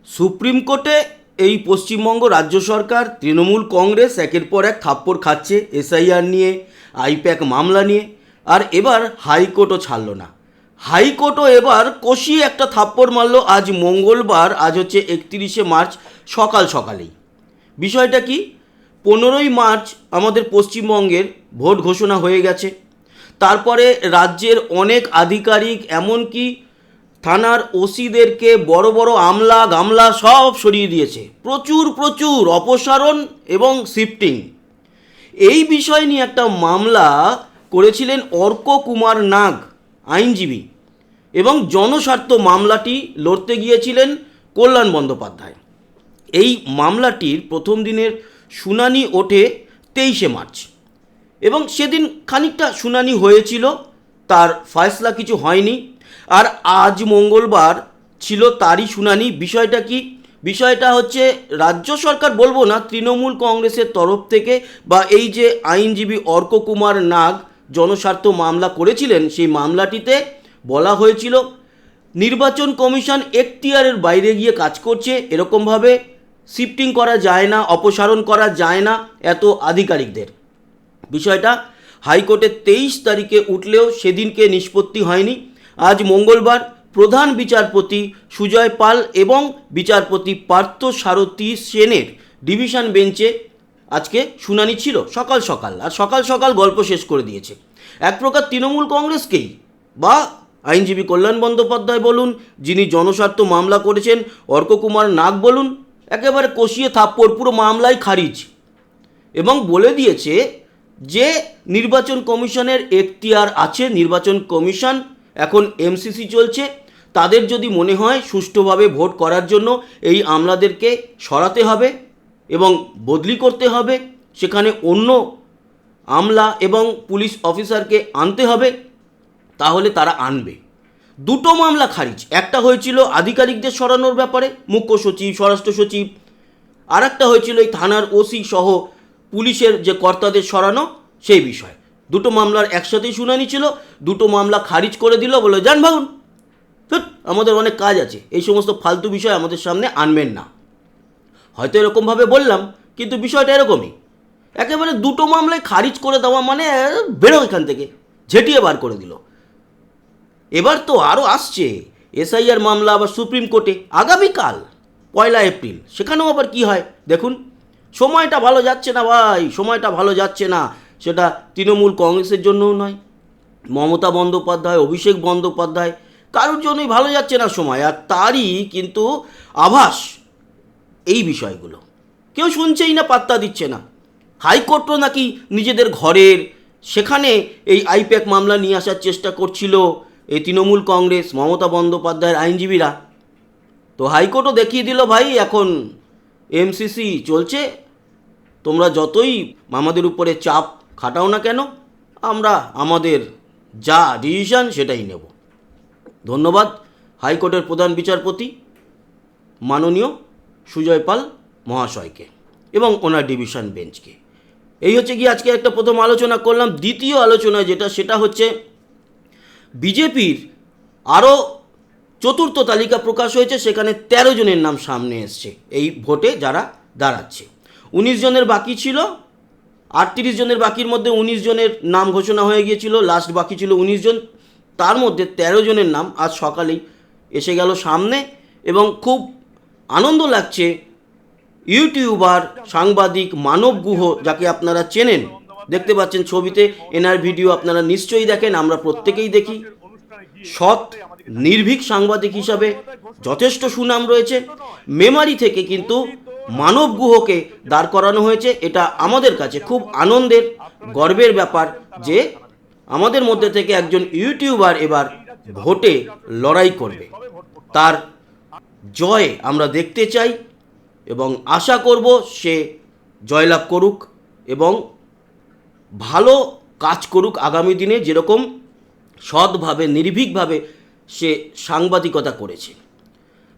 Supreme কোর্টে এই পশ্চিমবঙ্গ রাজ্য সরকার তৃণমূল কংগ্রেস একের পর এক থাপ্পড় খাচ্ছে এসআইআর নিয়ে, আইপ্যাক মামলা নিয়ে। আর এবার হাইকোর্টও ছাড়ল না। হাইকোর্টও এবার কষিয়ে একটা থাপ্পড় মারল আজ মঙ্গলবার, আজ হচ্ছে 31শে মার্চ সকাল সকালেই। বিষয়টা কি? 15ই মার্চ আমাদের পশ্চিমবঙ্গের ভোট ঘোষণা হয়ে গেছে। তারপরে রাজ্যের অনেক আধিকারিক, এমনকি থানার ওসিদেরকে বড় বড় আমলা গামলা সব সরিয়ে দিয়েছে। প্রচুর প্রচুর অপসারণ এবং শিফটিং। এই বিষয় নিয়ে একটা মামলা করেছিলেন অর্ক কুমার নাগ, আইনজীবী, এবং জনস্বার্থ মামলাটি লড়তে গিয়েছিলেন কল্যাণ বন্দ্যোপাধ্যায়। এই মামলাটির প্রথম দিনের শুনানি ওঠে 23শে মার্চ, এবং সেদিন খানিকটা শুনানি হয়েছিল, তার ফয়সলা কিছু হয়নি। আর আজ মঙ্গলবার ছিল তারই শুনানি। বিষয়টা কি? বিষয়টা হচ্ছে রাজ্য সরকার বলবো না, তৃণমূল কংগ্রেসের তরফ থেকে বা এই যে আইনজীবী অর্ক কুমার নাগ জনস্বার্থ মামলা করেছিলেন, সেই মামলাটিতে বলা হয়েছিল নির্বাচন কমিশন এখতিয়ারের বাইরে গিয়ে কাজ করছে, এরকমভাবে শিফটিং করা যায় না, অপসারণ করা যায় না এত আধিকারিকদের। বিষয়টা হাইকোর্টে 23 তারিখে উঠলেও সেদিনকে নিষ্পত্তি হয়নি। আজ মঙ্গলবার প্রধান বিচারপতি সুজয় পাল এবং বিচারপতি পার্থ সারথী সেনের ডিভিশন বেঞ্চে আজকে শুনানি ছিল সকাল সকাল। আর সকাল সকাল গল্প শেষ করে দিয়েছে। এক প্রকার তৃণমূল কংগ্রেসকেই বা আইনজীবী কল্যাণ বন্দ্যোপাধ্যায় বলুন, যিনি জনস্বার্থ মামলা করেছেন অর্ক কুমার নাগ বলুন, একেবারে কষিয়ে থাপ্পড়, পুরো মামলাই খারিজ। এবং বলে দিয়েছে যে নির্বাচন কমিশনের এখতিয়ার আছে, নির্বাচন কমিশন এখন এমসিসি চলছে, তাদের যদি মনে হয় সুষ্ঠুভাবে ভোট করার জন্য এই আমলাদেরকে সরাতে হবে এবং বদলি করতে হবে, সেখানে অন্য আমলা এবং পুলিশ অফিসারকে আনতে হবে, তাহলে তারা আনবে। দুটো মামলা খারিজ। একটা হয়েছিল আধিকারিকদের সরানোর ব্যাপারে, মুখ্য সচিব, স্বরাষ্ট্র সচিব, আর একটা হয়েছিল এই থানার ওসি সহ পুলিশের যে কর্তাদের সরানো, সেই বিষয়। দুটো মামলার একসাথেই শুনানি ছিল, দুটো মামলা খারিজ করে দিল, বলে যান ভাগুন, আমাদের অনেক কাজ আছে, এই সমস্ত ফালতু বিষয় আমাদের সামনে আনবেন না। হয়তো এরকমভাবে বললাম, কিন্তু বিষয়টা এরকমই। একেবারে দুটো মামলায় খারিজ করে দেওয়া মানে বেরো এখান থেকে, ঝেঁটিয়ে বার করে দিল। এবার তো আরও আসছে এসআইআর মামলা আবার সুপ্রিম কোর্টে আগামীকাল 1 এপ্রিল। সেখানেও আবার কি হয় দেখুন। সময়টা ভালো যাচ্ছে না ভাই, সময়টা ভালো যাচ্ছে না। সেটা তৃণমূল কংগ্রেসের জন্যও নয়, মমতা বন্দ্যোপাধ্যায়, অভিষেক বন্দ্যোপাধ্যায়, কারোর জন্যই ভালো যাচ্ছে না সময়। আর তারই কিন্তু আভাস এই বিষয়গুলো। কেউ শুনছেই না, পাত্তা দিচ্ছে না। হাইকোর্টও নাকি নিজেদের ঘরের, সেখানে এই আইপ্যাক মামলা নিয়ে আসার চেষ্টা করছিল এই তৃণমূল কংগ্রেস, মমতা বন্দ্যোপাধ্যায়ের আইনজীবীরা। তো হাইকোর্টও দেখিয়ে দিল, ভাই এখন এমসিসি চলছে, তোমরা যতই আমাদের উপরে চাপ খাটাও না কেন, আমরা আমাদের যা ডিসিশন সেটাই নেব। ধন্যবাদ হাইকোর্টের প্রধান বিচারপতি মাননীয় সুজয় পাল মহাশয়কে এবং ওনার ডিভিশন বেঞ্চকে। এই হচ্ছে কি আজকে একটা প্রথম আলোচনা করলাম। দ্বিতীয় আলোচনা যেটা, সেটা হচ্ছে বিজেপির আরও চতুর্থ তালিকা প্রকাশ হয়েছে। সেখানে 13 জনের নাম সামনে এসছে এই ভোটে যারা দাঁড়াচ্ছে। 19 জনের বাকি ছিল, 38 জনের বাকির মধ্যে 19 জনের নাম ঘোষণা হয়ে গিয়েছিল, লাস্ট বাকি ছিল 19 জন। তার মধ্যে 13 জনের নাম আজ সকালেই এসে গেল সামনে, এবং খুব আনন্দ লাগছে। ইউটিউবার, সাংবাদিক মানব গুহ, যাকে আপনারা চেনেন, দেখতে পাচ্ছেন ছবিতে, এনার ভিডিও আপনারা নিশ্চয়ই দেখেন, আমরা প্রত্যেকেই দেখি। সৎ নির্ভীক সাংবাদিক হিসাবে যথেষ্ট সুনাম রয়েছে। মেমারি থেকে কিন্তু মানব গুহকে দাঁড় করানো হয়েছে। এটা আমাদের কাছে খুব আনন্দের, গর্বের ব্যাপার যে আমাদের মধ্যে থেকে একজন ইউটিউবার এবার ভোটে লড়াই করবে। তার জয় আমরা দেখতে চাই এবং আশা করব সে জয়লাভ করুক এবং ভালো কাজ করুক আগামী দিনে, যেরকম সৎভাবে নির্ভীকভাবে সে সাংবাদিকতা করেছে।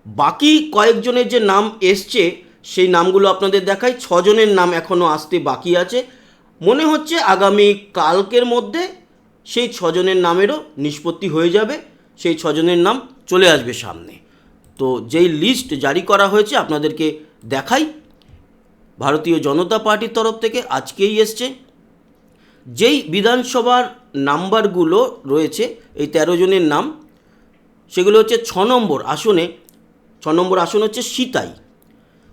বাকি কয়েকজনের যে নাম এসছে সেই নামগুলো আপনাদের দেখাই। 6 জনের নাম এখনও আসতে বাকি আছে। মনে হচ্ছে আগামী কালকের মধ্যে সেই 6 জনের নামেরও নিষ্পত্তি হয়ে যাবে, সেই 6 জনের নাম চলে আসবে সামনে। তো তো যেই লিস্ট জারি করা হয়েছে আপনাদেরকে দেখাই, ভারতীয় জনতা পার্টির তরফ থেকে আজকেই এসছে। যেই বিধানসভার নাম্বারগুলো রয়েছে, এই 13 জনের নাম, সেগুলো হচ্ছে 6 নম্বর আসনে, 6 নম্বর আসন হচ্ছে সিতাই,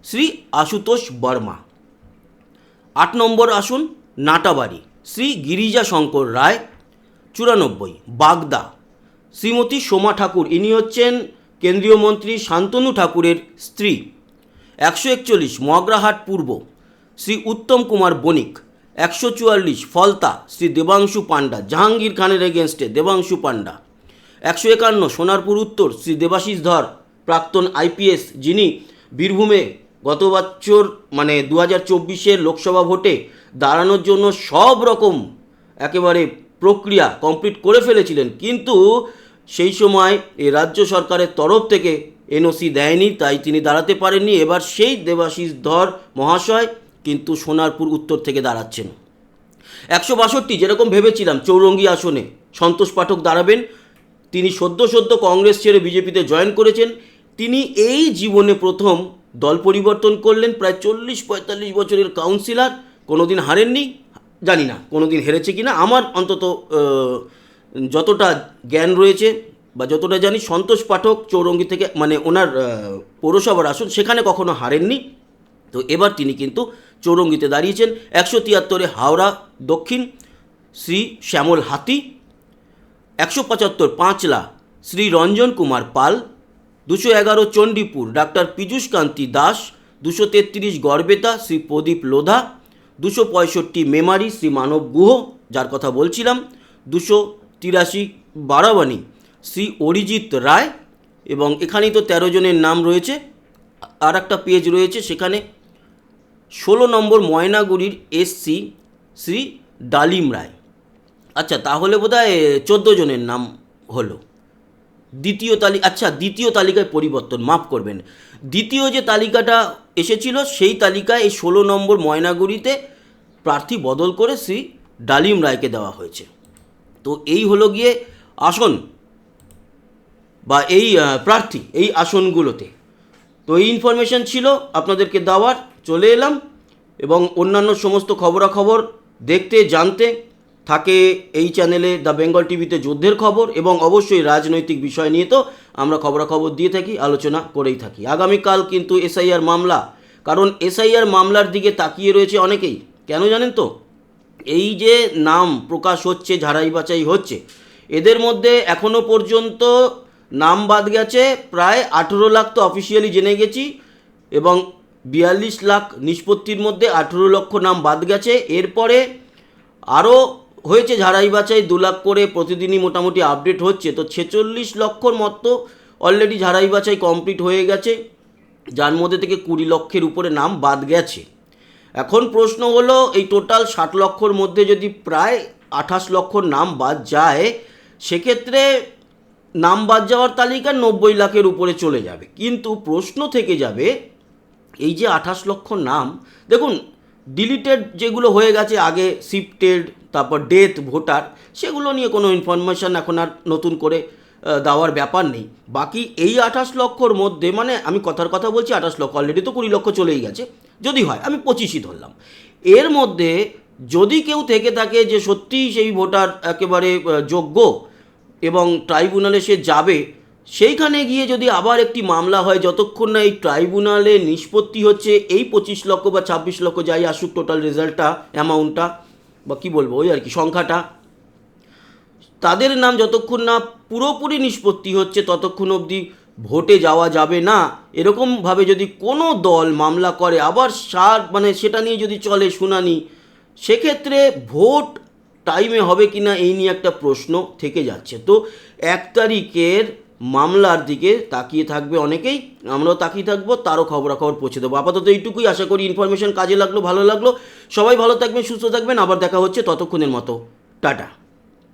শ্রী আশুতোষ বর্মা। 8 নম্বর আসন নাটাবাড়ি, শ্রী গিরিজা শঙ্কর রায়। 94 বাগদা, শ্রীমতী সোমা ঠাকুর, ইনি হচ্ছেন কেন্দ্রীয় মন্ত্রী শান্তনু ঠাকুরের স্ত্রী। 141 মগরাহাট পূর্ব, শ্রী উত্তম কুমার বণিক। 144 ফলতা, শ্রী দেবাংশু পান্ডা, জাহাঙ্গীর খানের এগেনস্টে দেবাংশু পান্ডা। 151 সোনারপুর উত্তর, শ্রী দেবাশিস ধর, প্রাক্তন আইপিএস, যিনি বীরভূমে গত বছর মানে 2024 লোকসভা ভোটে দাঁড়ানোর জন্য সব রকম একেবারে প্রক্রিয়া কমপ্লিট করে ফেলেছিলেন, কিন্তু সেই সময় এই রাজ্য সরকারের তরফ থেকে এনওসি দেয়নি, তাই তিনি দাঁড়াতে পারেননি। এবার সেই দেবাশিস ধর মহাশয় কিন্তু সোনারপুর উত্তর থেকে দাঁড়াচ্ছেন। 162 যেরকম ভেবেছিলাম চৌরঙ্গি আসনে সন্তোষ পাঠক দাঁড়াবেন, তিনি সদ্য কংগ্রেস ছেড়ে বিজেপিতে জয়েন করেছেন। তিনি এই জীবনে প্রথম দল পরিবর্তন করলেন, প্রায় 40-45 বছরের কাউন্সিলর, কোনোদিন হারেননি, জানি না কোনোদিন হেরেছে কিনা, আমার অন্তত যতটা জ্ঞান রয়েছে বা যতটা জানি, সন্তোষ পাঠক চৌরঙ্গি থেকে মানে ওনার পৌরসভার আসন সেখানে কখনো হারেননি। তো এবার তিনি কিন্তু চৌরঙ্গিতে দাঁড়িয়েছেন। 173 হাওড়া দক্ষিণ, শ্রী শ্যামল হাতি। 175 পাঁচলা, শ্রী রঞ্জন কুমার পাল। 211 চণ্ডীপুর, ডাক্তার পীযূষ কান্তি দাস। 233 গড়বেতা, শ্রী প্রদীপ লোধা। 265 মেমারি, শ্রী মানব গুহ, যার কথা বলছিলাম। 283 বারাবানি, শ্রী অরিজিৎ রায়। এবং এখানেই তো 13 জনের নাম রয়েছে। আর একটা পেজ রয়েছে, সেখানে 16 নম্বর ময়নাগুড়ির এসসি, শ্রী ডালিম রায়। আচ্ছা, তাহলে বোধহয় 14 জনের নাম হলো। দ্বিতীয় তালিকায় পরিবর্তন, মাফ করবেন, দ্বিতীয় যে তালিকাটা এসেছিল সেই তালিকায় এই 16 নম্বর ময়নাগুড়িতে প্রার্থী বদল করে শ্রী ডালিম রায়কে দেওয়া হয়েছে। তো এই হলো গিয়ে আসন বা এই প্রার্থী এই আসনগুলোতে। তো এই ইনফরমেশন ছিল আপনাদেরকে দেওয়ার, চলে এলাম। এবং অন্যান্য সমস্ত খবরাখবর দেখতে জানতে থাকে এই চ্যানেলে দ্য বেঙ্গল টিভিতে যুদ্ধের খবর, এবং অবশ্যই রাজনৈতিক বিষয় নিয়ে তো আমরা খবরাখবর দিয়ে থাকি, আলোচনা করেই থাকি। আগামীকাল কিন্তু এসআইআর মামলা, কারণ এসআইআর মামলার দিকে তাকিয়ে রয়েছে অনেকেই। কেন জানেন তো? এই যে নাম প্রকাশ হচ্ছে, ঝাড়াই বাছাই হচ্ছে, এদের মধ্যে এখনও পর্যন্ত নাম বাদ গেছে প্রায় 18 লাখ, তো অফিসিয়ালি জেনে গেছি, এবং 42 লাখ নিষ্পত্তির মধ্যে 18 লক্ষ নাম বাদ গেছে। এরপরে আরও হয়েছে ঝাড়াই বাছাই 2 লাখ করে, প্রতিদিনই মোটামুটি আপডেট হচ্ছে। তো 46 লক্ষর মতো অলরেডি ঝাড়াই বাছাই কমপ্লিট হয়ে গেছে, যার মধ্যে থেকে 20 লক্ষের উপরে নাম বাদ গেছে। এখন প্রশ্ন হলো, এই টোটাল 60 লক্ষর মধ্যে যদি প্রায় 28 লক্ষ নাম বাদ যায়, সেক্ষেত্রে নাম বাদ যাওয়ার তালিকা 90 লাখের উপরে চলে যাবে। কিন্তু প্রশ্ন থেকে যাবে, এই যে 28 লক্ষ নাম, দেখুন ডিলিটেড যেগুলো হয়ে গেছে আগে, শিফটেড, তারপর ডেথ ভোটার, সেগুলো নিয়ে কোনো ইনফরমেশান এখন আর নতুন করে দেওয়ার ব্যাপার নেই। বাকি এই 28 লক্ষর মধ্যে, মানে আমি কথার কথা বলছি, 28 লক্ষ অলরেডি তো 20 লক্ষ চলেই গেছে, যদি হয় আমি 25ই ধরলাম। এর মধ্যে যদি কেউ থেকে থাকে যে সত্যিই সেই ভোটার একেবারে যোগ্য এবং ট্রাইব্যুনালে সে যাবে, সেইখানে গিয়ে যদি আবার একটি মামলা হয়, যতক্ষণ না এই ট্রাইব্যুনালে নিষ্পত্তি হচ্ছে এই 25 লক্ষ বা 26 লক্ষ যাই আসুক টোটাল রেজাল্টটা, অ্যামাউন্টটা বা কী বলবো ওই আর কি সংখ্যাটা, তাদের নাম যতক্ষণ না পুরোপুরি নিষ্পত্তি হচ্ছে ততক্ষণ অবধি ভোটে যাওয়া যাবে না। এরকমভাবে যদি কোনো দল মামলা করে, আবার মানে সেটা নিয়ে যদি চলে শুনানি, সেক্ষেত্রে ভোট টাইমে হবে কি না এই নিয়ে একটা প্রশ্ন থেকে যাচ্ছে। তো 1 তারিখের মামলার দিকে তাকিয়ে থাকবে অনেকেই, আমরাও তাকিয়ে থাকবো, তারও খবরাখবর পৌঁছে দেবো। আপাতত এইটুকুই, আশা করি ইনফরমেশন কাজে লাগলো, ভালো লাগলো। সবাই ভালো থাকবেন, সুস্থ থাকবেন, আবার দেখা হচ্ছে, ততক্ষণের মতো টাটা।